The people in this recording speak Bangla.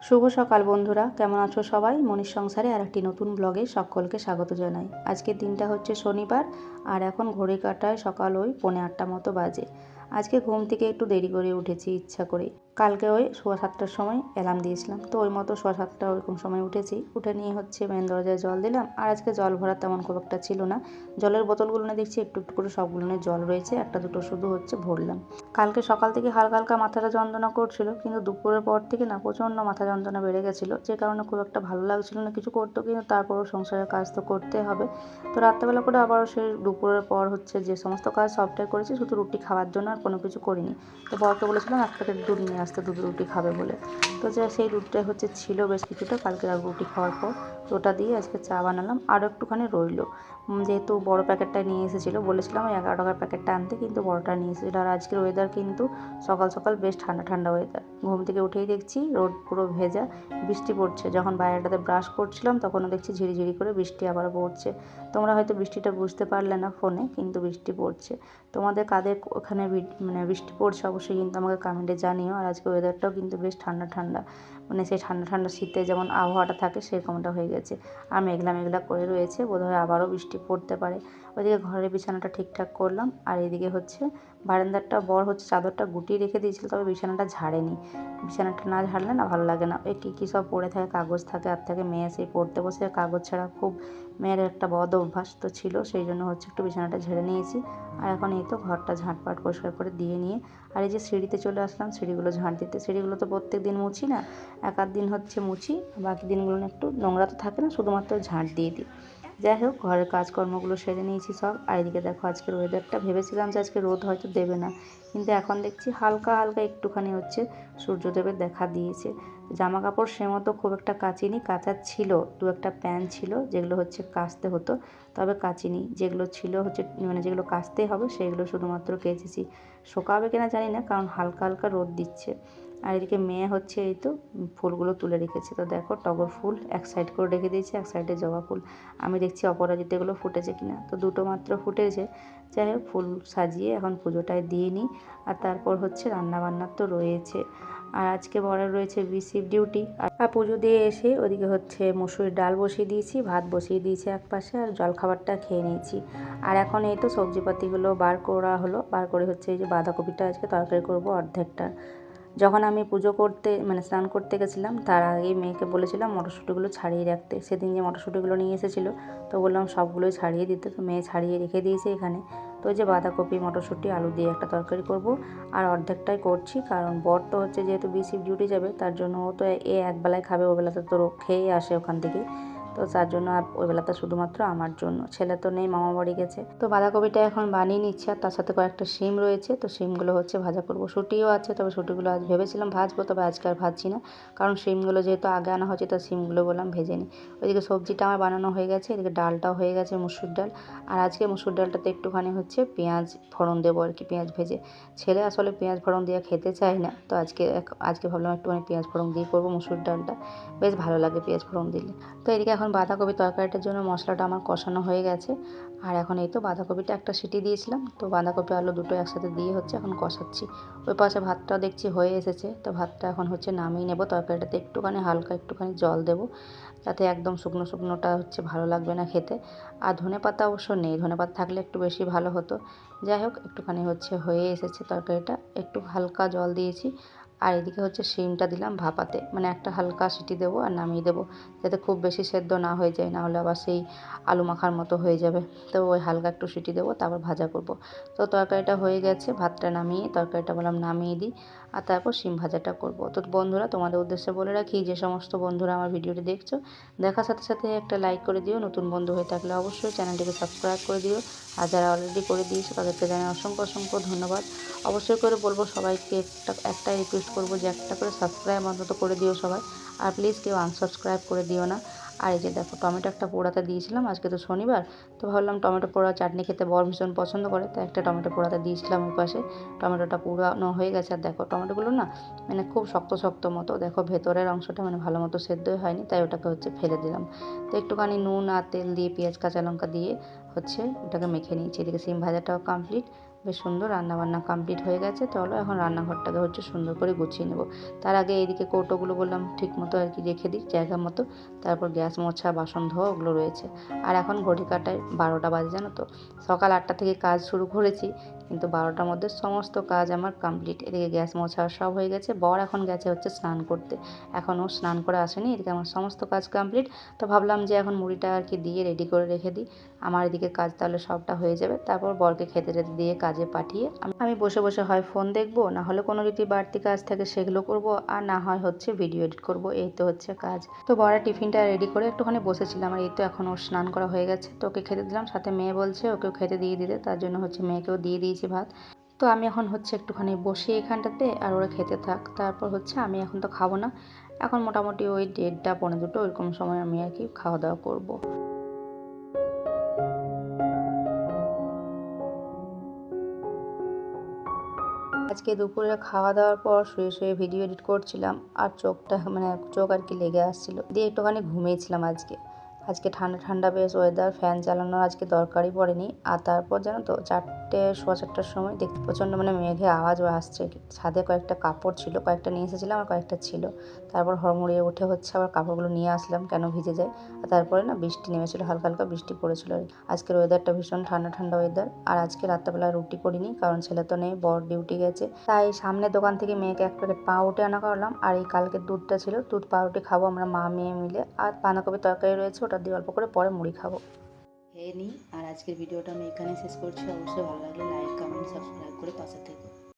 শুভ সকাল বন্ধুরা, কেমন আছো সবাই? মনির সংসারে আর একটি নতুন ব্লগে সকলকে স্বাগত জানাই। আজকের দিনটা হচ্ছে শনিবার, আর এখন ঘড়ি কাঁটায় সকাল ওই 7:45 মতো বাজে। আজকে ঘুম থেকে একটু দেরি করে উঠেছি ইচ্ছা করে। কালকে ওই 7:15টার সময় অ্যালার্ম দিয়েছিলাম, তো ওই মতো 7:15 ওইরকম সময় উঠেছি। উঠে নিয়ে হচ্ছে মেন দরজায় জল দিলাম। আর আজকে জল ভরা তেমন খুব একটা ছিল না। জলের বোতলগুলো না দেখছি একটু একটু করে সবগুলো জল রয়েছে, একটা দুটো শুধু হচ্ছে ভরলাম। কালকে সকাল থেকে হালকা হালকা মাথাটা যন্ত্রণা করছিল, কিন্তু দুপুরের পর থেকে না প্রচণ্ড মাথা যন্ত্রণা বেড়ে গেছিলো, যে কারণে খুব একটা ভালো লাগছিল না কিছু করতেও। কিন্তু তারপরও সংসারের কাজ তো করতে হবে। তো রাত্রেবেলা করে আবারও সেই দুপুরের পর হচ্ছে যে সমস্ত কাজ সবটাই করেছি, শুধু রুটি খাওয়ার জন্য আর কোনো কিছু করিনি। তো বরকে বলেছিলাম 1 প্যাকেট দুধ নিয়ে আসতে, দুধ রুটি খাবে বলে। তো যে সেই দুধটা হচ্ছে ছিল বেশ কিছুটা কালকে রুটি খাওয়ার পর, তো ওটা দিয়ে আজকে চা বানালাম। আরও একটুখানি রইলো, যেহেতু বড় প্যাকেটটা নিয়ে এসেছিলো, বলেছিলাম ওই 11 টাকার প্যাকেটটা আনতে, কিন্তু বড়টা নিয়ে এসেছিলো। আর আজকের ওয়েদার কিন্তু সকাল সকাল বেশ ঠান্ডা ঠান্ডা ওয়েদার। ঘুম থেকে উঠেই দেখছি রোদ পুরো ভেজা, বৃষ্টি পড়ছে। যখন বাইরেটাতে ব্রাশ করছিলাম তখনও দেখছি ঝিরিঝিরি করে বৃষ্টি আবার পড়ছে। তোমরা হয়তো বৃষ্টিটা বুঝতে পারলে না ফোনে, কিন্তু বৃষ্টি পড়ছে। তোমাদের কাদের ওখানে বৃষ্টি পড়ছে অবশ্যই কিন্তু আমাকে কমেন্টে জানিও। আর আজকে ওয়েদারটাও কিন্তু বেশ ঠান্ডা ঠান্ডা, সেই ঠান্ডা ঠান্ডা শীতে যেমন আবহাওয়াটা থাকে সেরকমটা হয়ে গেছে। আর মেঘলা মেঘলা করে রয়েছে, বোধহয় আবারও বৃষ্টি পড়তে পারে। ওইদিকে ঘরের বিছানাটা ঠিকঠাক করলাম, আর এইদিকে হচ্ছে বারান্দারটা বর হচ্ছে চাদরটা গুটিয়ে রেখে দিয়েছিল, তবে বিছানাটা ঝাড়েনি। বিছানাটা না ঝাড়লে না ভালো লাগে না। ওই কী সব পড়ে থাকে, কাগজ থাকে, আর থাকে মেয়ে সেই পড়তে বসে কাগজ ছাড়া খুব মেয়ের একটা বদ অভ্যাস তো ছিল, সেই জন্য হচ্ছে একটু বিছানাটা ঝেড়ে নিয়েছি। আর এখন এই তো ঘরটা ঝাঁটপাট পরিষ্কার করে দিয়ে নিয়ে আর এই যে সিঁড়িতে চলে আসলাম সিঁড়িগুলো ঝাঁট দিতে। সিঁড়িগুলো তো প্রত্যেক দিন মুছি না, এক আধ দিন হচ্ছে মুছি, বাকি দিনগুলো একটু নোংরা তো থাকে না, শুধুমাত্র ঝাঁট দিয়ে দিই। যাই হোক, ঘরের কাজকর্মগুলো সেরে নিয়েছি সব। আর এদিকে দেখো আজকের ওয়েদারটা, ভেবেছিলাম যে আজকে রোদ হয়তো দেবে না, কিন্তু এখন দেখছি হালকা হালকা একটুখানি হচ্ছে সূর্যদেবের দেখা দিয়েছে। জামা কাপড় সে মতো খুব একটা কাচিনি, কাচার ছিল দু একটা প্যান্ট ছিল যেগুলো হচ্ছে কাচতে হতো, তবে কাচিনি। যেগুলো ছিল হচ্ছে যেগুলো কাচতে হবে সেগুলো শুধুমাত্র কেচেছি। শোকাবে কিনা জানি না, কারণ হালকা হালকা রোদ দিচ্ছে। আর এদিকে মেয়ে হচ্ছে এই তো ফুলগুলো তুলে রেখেছে। তো দেখো টগর ফুল এক সাইড করে রেখে দিয়েছে, এক সাইডে জবা ফুল। আমি দেখছি অপরাজিতাগুলো ফুটেছে কিনা, তো দুটো মাত্র ফুটেছে। যাই হোক, ফুল সাজিয়ে এখন পুজোটায় দিয়ে নিই। আর তারপর হচ্ছে রান্নাবান্নার তো রয়েছে। আর আজকে বরের রয়েছে বিসিভ ডিউটি। আর পুজো দিয়ে এসে ওদিকে হচ্ছে মসুরির ডাল বসিয়ে দিয়েছি, ভাত বসিয়ে দিয়েছি এক পাশে, আর জলখাবারটা খেয়ে নিয়েছি। আর এখন এই তো সবজিপাতিগুলো বার করা হলো, বার করে হচ্ছে এই যে বাঁধাকপিটা আজকে তরকারি করবো অর্ধেকটা। যখন আমি পুজো করতে স্নান করতে গেছিলাম তার আগেই মেয়েকে বলেছিলাম মটরশুঁটিগুলো ছাড়িয়ে রাখতে। সেদিন যে মটরশুঁটিগুলো নিয়ে এসেছিলো, তো বললাম সবগুলোই ছাড়িয়ে দিতে, তো মেয়ে ছাড়িয়ে রেখে দিয়েছে এখানে। তো যে বাঁধাকপি মটরশুঁটি আলু দিয়ে একটা তরকারি করব, আর অর্ধেকটাই করছি কারণ বর তো হচ্ছে যেহেতু বিসিভ ডিউটি যাবে, তার জন্য ও তো একবেলায় খাবে, ওবেলাতে তো খেয়েই আসে ওখান থেকে। তো তার জন্য আর ওই বেলাটা শুধুমাত্র আমার জন্য, ছেলে তো নেই, মামা বাড়ি গেছে। তো বাঁধাকপিটা এখন বানিয়ে নিচ্ছে, আর তার সাথে কয়েকটা শিম রয়েছে, তো শিমগুলো হচ্ছে ভাজা করবো। শুটিও আছে, তবে শুটিগুলো আজ ভেবেছিলাম ভাজবো, তবে আজকে আর ভাজছি না, কারণ শিমগুলো যেহেতু আগে আনা হচ্ছে, তো শিমগুলো বললাম ভেজে নিই। ওইদিকে সবজিটা আমার বানানো হয়ে গেছে, এদিকে ডালটাও হয়ে গেছে, মুসুর ডাল। আর আজকে মুসুর ডালটাতে একটুখানি হচ্ছে পেঁয়াজ ফোড়ন দেবো আর কি, পেঁয়াজ ভেজে। ছেলে আসলে পেঁয়াজ ফোড়ন দিয়ে খেতে চায় না, তো আজকে ভাবলাম একটুখানি পেঁয়াজ ফোড়ন দিয়ে করবো মুসুর ডালটা, বেশ ভালো লাগে পেঁয়াজ ফোড়ন দিলে। তো এদিকে এখন বাঁধাকপি তরকারিটার জন্য মশলাটা আমার কষানো হয়ে গেছে। আর এখন এই তো বাঁধাকপিটা একটা সিটি দিয়েছিলাম, তো বাঁধাকপি আলু দুটো একসাথে দিয়ে হচ্ছে এখন কষাচ্ছি। ওই পাশে ভাতটাও দেখছি হয়ে এসেছে, তো ভাতটা এখন হচ্ছে নামিয়ে নেব। তরকারিটাতে একটুখানি হালকা একটুখানি জল দেবো, যাতে একদম শুকনো শুকনোটা হচ্ছে ভালো লাগবে না খেতে। আর ধনেপাতা অবশ্য নেই, ধনেপাতা থাকলে একটু বেশি ভালো হতো। যাই হোক, একটুখানি হচ্ছে হয়ে এসেছে তরকারিটা, একটু হালকা জল দিয়েছি। আর এদিকে হচ্ছে শিমটা দিলাম ভাপাতে, একটা হালকা সিটি দেবো আর নামিয়ে দেবো, যাতে খুব বেশি সেদ্ধ না হয়ে যায়, না হলে আবার সেই আলু মাখার মতো হয়ে যাবে। তো ওই হালকা একটু সিটি দেবো, তারপর ভাজা করব। তো তরকারিটা হয়ে গেছে, ভাতটা নামিয়ে তরকারিটা বললাম নামিয়ে দিই, আর তারপর শিম ভাজাটা করব। তো বন্ধুরা, তোমাদের উদ্দেশ্যে বলে রাখি, যে সমস্ত বন্ধুরা আমার ভিডিওটি দেখছো, দেখার সাথে সাথে একটা লাইক করে দিও, নতুন বন্ধু হয়ে থাকলে অবশ্যই চ্যানেলটিকে সাবস্ক্রাইব করে দিও। আর যারা অলরেডি করে দিয়েছো তাদেরকে জানাই অসংখ্য অসংখ্য ধন্যবাদ। অবশ্যই করে বলবো সবাইকে, একটাই রিকোয়েস্ট করবো যে একটা করে সাবস্ক্রাইব অন্তত করে দিও সবাই, আর প্লিজ কেউ আনসাবস্ক্রাইব করে দিও না। আর এই যে দেখো, টমেটো একটা পোড়াতে দিয়েছিলাম, আজকে তো শনিবার, তো ভাবলাম টমেটো পোড়া চাটনি খেতে বর ভীষণ পছন্দ করে, তো একটা টমেটো পোড়াতে দিয়েছিলাম ওই পাশে। টমেটোটা পুরানো হয়ে গেছে, আর দেখো টমেটোগুলো না খুব শক্ত শক্ত মতো, দেখো ভেতরের অংশটা ভালো মতো সেদ্ধই হয়নি, তাই ওটাকে হচ্ছে ফেলে দিলাম। তো একটুখানি নুন আর তেল দিয়ে পেঁয়াজ কাঁচা লঙ্কা দিয়ে হচ্ছে ওটাকে মেখে নিয়েছি। এদিকে সিম ভাজাটাও কমপ্লিট। বেশ সুন্দর রান্নাবান্না কমপ্লিট হয়ে গেছে। চলো এখন রান্নাঘরটাকে হচ্ছে সুন্দর করে গুছিয়ে নেব। তার আগে এইদিকে কৌটোগুলো বললাম ঠিক মতো আর কি রেখে দিই জায়গা মতো। তারপর গ্যাস মোছা বাসন ধোয়া ওগুলো রয়েছে। আর এখন ঘড়ি কাঁটায় 12টা বাজে জানো তো। সকাল 8টা থেকে কাজ শুরু করেছি, কিন্তু 12টার মধ্যে সমস্ত কাজ আমার কমপ্লিট। এদিকে গ্যাস মোছা সব হয়ে গেছে। বর এখন গেছে হচ্ছে স্নান করতে, এখনও স্নান করে আসেনি। এদিকে আমার সমস্ত কাজ কমপ্লিট। তো ভাবলাম যে এখন মুড়িটা আর কি দিয়ে রেডি করে রেখে দিই, আমার এদিকে কাজ তাহলে সবটা হয়ে যাবে। তারপর বরকে খেতে টেতে দিয়ে কাজে পাঠিয়ে আমি বসে বসে হয় ফোন দেখবো, না হলে কোনো যদি বাড়তি কাজ থাকে সেগুলো করব, আর না হয় হচ্ছে ভিডিও এডিট করব। এই তো হচ্ছে কাজ। তো বরের টিফিনটা রেডি করে একটুখানি বসেছিলাম, আর এই তো এখন ওর স্নান করা হয়ে গেছে। তো ওকে খেতে দিলাম, সাথে মেয়ে বলছে ওকেও খেতে দিয়ে দিতে, তার জন্য হচ্ছে মেয়েকেও দিয়ে দিয়েছি ভাত। তো আমি এখন হচ্ছে একটুখানি বসি এখানটাতে, আর ওরা খেতে থাক। তারপর হচ্ছে আমি এখন তো খাবো না, এখন মোটামুটি ওই 1:30 পৌনে 2 ওইরকম সময় আমি আর কি খাওয়া দাওয়া করবো। আজকে দুপুরে খাওয়া দাওয়ার পর শুয়ে শুয়ে ভিডিও এডিট করছিলাম, আর চোখটা মানে চোখ আর কি লেগে আসছিল, দিয়ে একটুখানি ঘুমিয়েছিলাম। আজকে আজকে ঠান্ডা ঠান্ডা বেশ ওয়েদার, ফ্যান চালানোর আজকে দরকারই পড়েনি। আর তারপর জানো তো 4টে সোয়া 4টার সময় দেখতে প্রচণ্ড মানে মেঘে আওয়াজও আসছে। ছাদে কয়েকটা কাপড় ছিল, কয়েকটা নিয়ে এসেছিলাম আর কয়েকটা ছিল। তারপর হড়মড়িয়ে উঠে হচ্ছে আবার কাপড়গুলো নিয়ে আসলাম, কেন ভিজে যায়। আর তারপরে না বৃষ্টি নেমেছিল, হালকা হালকা বৃষ্টি পড়েছিল। আজকের ওয়েদারটা ভীষণ ঠান্ডা ঠান্ডা ওয়েদার। আর আজকে রাত্রেবেলা রুটি করিনি, কারণ ছেলে তো নেই, বর ডিউটি গেছে। তাই সামনের দোকান থেকে মেয়েকে 1 প্যাকেট পাউরুটি আনা করলাম, আর এই কালকের দুধটা ছিল, দুধ পাউরুটি খাবো আমরা মা মেয়ে মিলে। আর বাঁধাকপি তরকারি রয়েছে, ওটা দিয়ে অল্প করে পরে মুড়ি খাবো। খেয়ে নিই। আর আজকের ভিডিওটা আমি এখানে শেষ করছি। অবশ্যই ভালো লাগলে লাইক কমেন্ট সাবস্ক্রাইব করে পাশে থেকো।